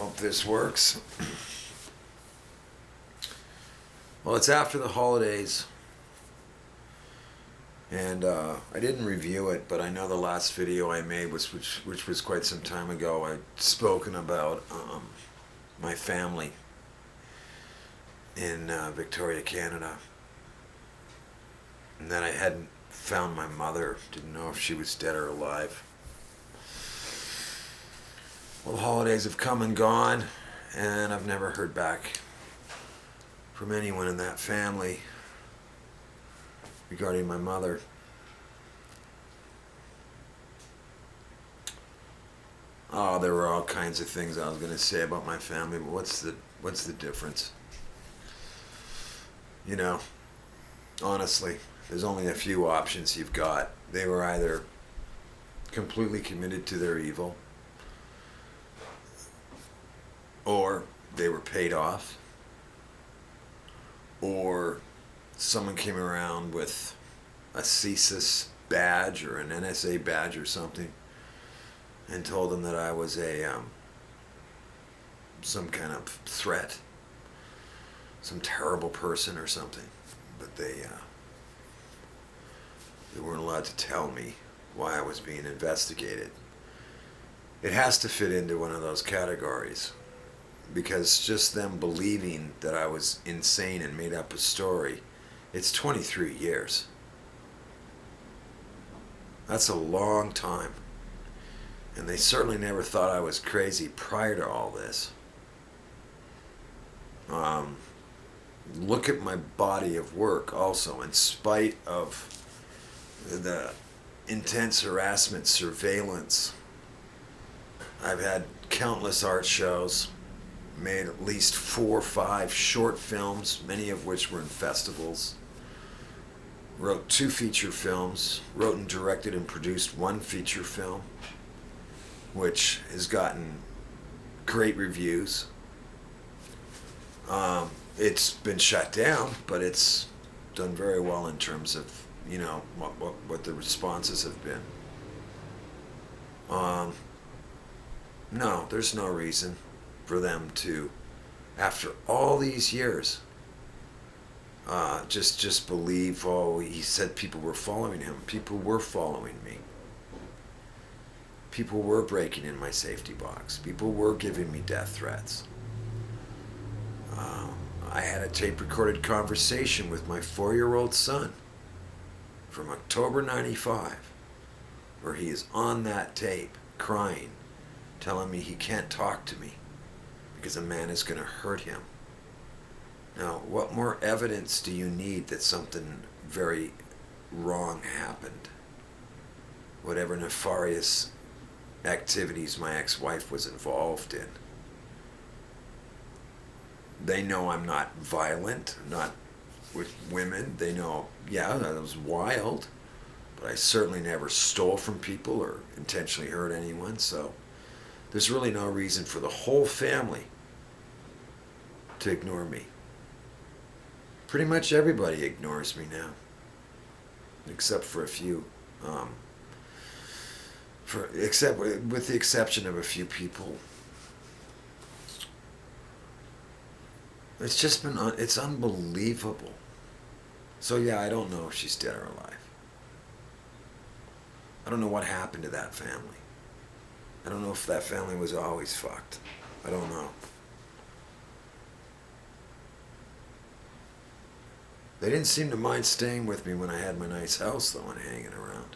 hope this works. Well, it's after the holidays, and I didn't review it, but I know the last video I made was which was quite some time ago. I'd spoken about my family in Victoria, Canada, and that I hadn't found my mother. Didn't know if she was dead or alive. Well, the holidays have come and gone, and I've never heard back from anyone in that family regarding my mother. Oh, there were all kinds of things I was going to say about my family, but what's the difference? You know, honestly, there's only a few options you've got. They were either completely committed to their evil, or they were paid off, or someone came around with a CSIS badge or an NSA badge or something and told them that I was some kind of threat, some terrible person or something. But they weren't allowed to tell me why I was being investigated. It has to fit into one of those categories, because just them believing that I was insane and made up a story, it's 23 years. That's a long time. And they certainly never thought I was crazy prior to all this. Look at my body of work also. In spite of the intense harassment, surveillance, I've had countless art shows, made at least 4 or 5 short films, many of which were in festivals, wrote 2 feature films, wrote and directed and produced 1 feature film, which has gotten great reviews. It's been shut down, but it's done very well in terms of, you know, what the responses have been. No, there's no reason for them to, after all these years, just believe, oh, he said people were following him. People were following me. People were breaking in my safety box. People were giving me death threats. I had a tape-recorded conversation with my 4-year-old son from October '95, where he is on that tape, crying, telling me he can't talk to me because a man is going to hurt him. Now, what more evidence do you need that something very wrong happened? Whatever nefarious activities my ex-wife was involved in. They know I'm not violent, not with women. They know, yeah, that was wild, but I certainly never stole from people or intentionally hurt anyone, so there's really no reason for the whole family to ignore me. Pretty much everybody ignores me now, except for a few. With the exception of a few people. It's just been, it's unbelievable. So yeah, I don't know if she's dead or alive. I don't know what happened to that family. I don't know if that family was always fucked. I don't know. They didn't seem to mind staying with me when I had my nice house, though, and hanging around.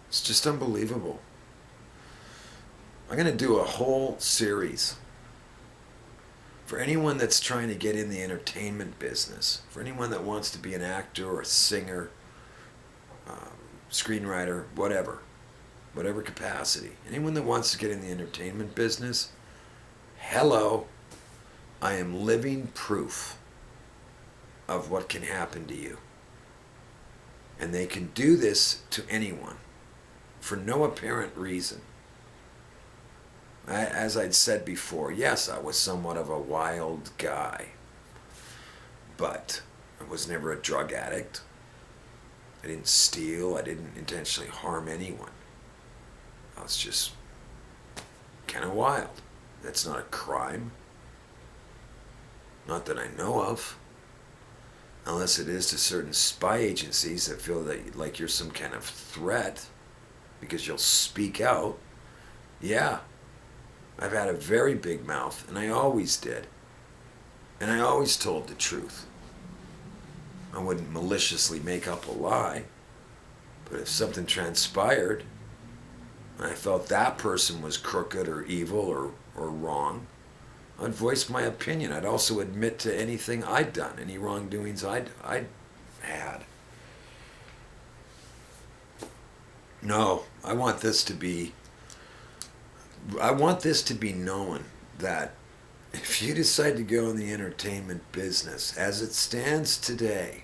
It's just unbelievable. I'm going to do a whole series for anyone that's trying to get in the entertainment business, for anyone that wants to be an actor or a singer, screenwriter, whatever capacity. Anyone that wants to get in the entertainment business, hello, I am living proof of what can happen to you. And they can do this to anyone for no apparent reason. As I'd said before, yes, I was somewhat of a wild guy, but I was never a drug addict. I didn't steal. I didn't intentionally harm anyone. I was just Kind of wild. That's not a crime. Not that I know of. Unless it is to certain spy agencies that feel that like you're some kind of threat because you'll speak out. Yeah, I've had a very big mouth, and I always did. And I always told the truth. I wouldn't maliciously make up a lie, but if something transpired and I felt that person was crooked or evil or wrong, I'd voice my opinion. I'd also admit to anything I'd done, any wrongdoings I'd had. No, I want this to be known that if you decide to go in the entertainment business as it stands today,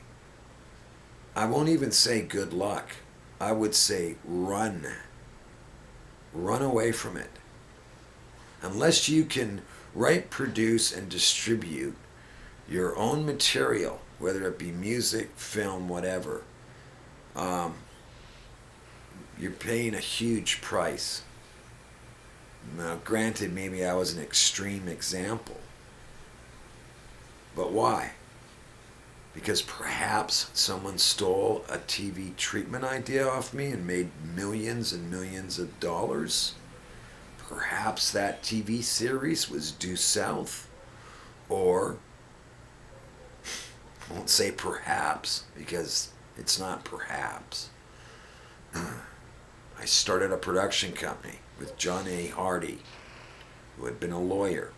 I won't even say good luck. I would say run. Run away from it. Unless you can write, produce, and distribute your own material, whether it be music, film, whatever, you're paying a huge price. Now, granted, maybe I was an extreme example. But why? Because perhaps someone stole a TV treatment idea off me and made millions and millions of dollars? Perhaps that TV series was due south? Or, I won't say perhaps, because it's not perhaps. I started a production company with John A. Hardy, who had been a lawyer,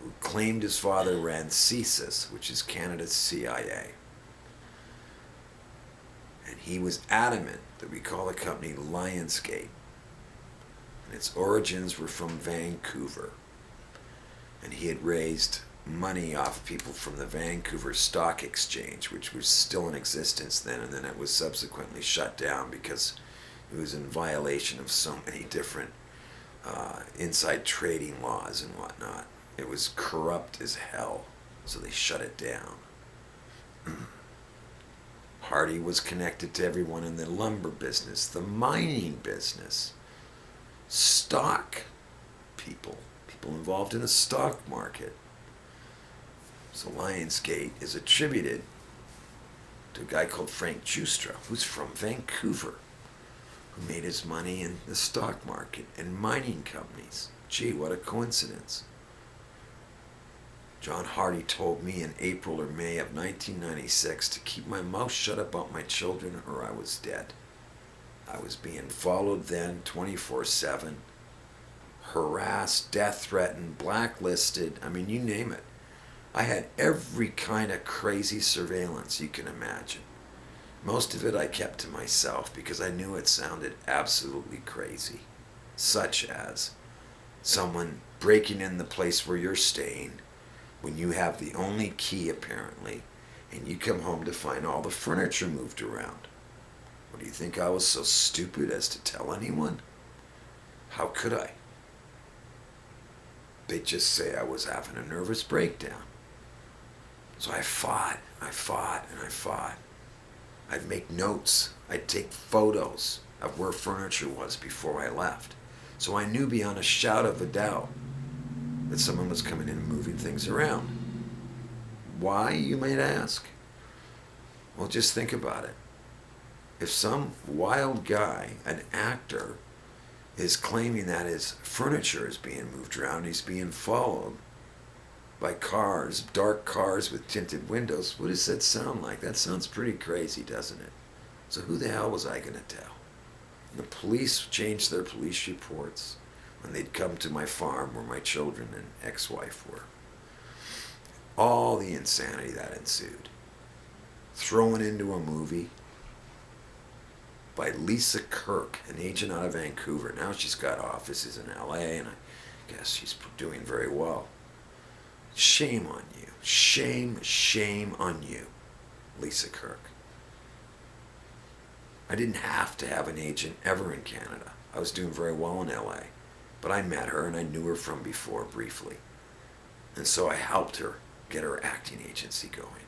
who claimed his father ran CSIS, which is Canada's CIA. And he was adamant that we call the company Lionsgate. And its origins were from Vancouver. And he had raised money off people from the Vancouver Stock Exchange, which was still in existence then, and then it was subsequently shut down because it was in violation of so many different inside trading laws and whatnot. It was corrupt as hell, so they shut it down. Hardy was connected to everyone in the lumber business, the mining business, stock people involved in the stock market. So Lionsgate is attributed to a guy called Frank Justra, who's from Vancouver, who made his money in the stock market and mining companies. Gee, what a coincidence. John Hardy told me in April or May of 1996 to keep my mouth shut about my children or I was dead. I was being followed then 24/7, harassed, death threatened, blacklisted, I mean, you name it. I had every kind of crazy surveillance you can imagine. Most of it I kept to myself because I knew it sounded absolutely crazy. Such as someone breaking in the place where you're staying when you have the only key apparently, and you come home to find all the furniture moved around. What, do you think I was so stupid as to tell anyone? How could I? They'd just say I was having a nervous breakdown. So I fought. I'd make notes. I'd take photos of where furniture was before I left. So I knew beyond a shadow of a doubt that someone was coming in and moving things around. Why, you might ask? Well, just think about it. If some wild guy, an actor, is claiming that his furniture is being moved around, he's being followed by cars, dark cars with tinted windows, what does that sound like? That sounds pretty crazy, doesn't it? So who the hell was I going to tell? The police changed their police reports when they'd come to my farm where my children and ex-wife were. All the insanity that ensued. Thrown into a movie by Lisa Kirk, an agent out of Vancouver. Now she's got offices in LA, and I guess she's doing very well. Shame on you. Shame on you, Lisa Kirk. I didn't have to have an agent ever in Canada. I was doing very well in LA. But I met her and I knew her from before briefly. And so I helped her get her acting agency going.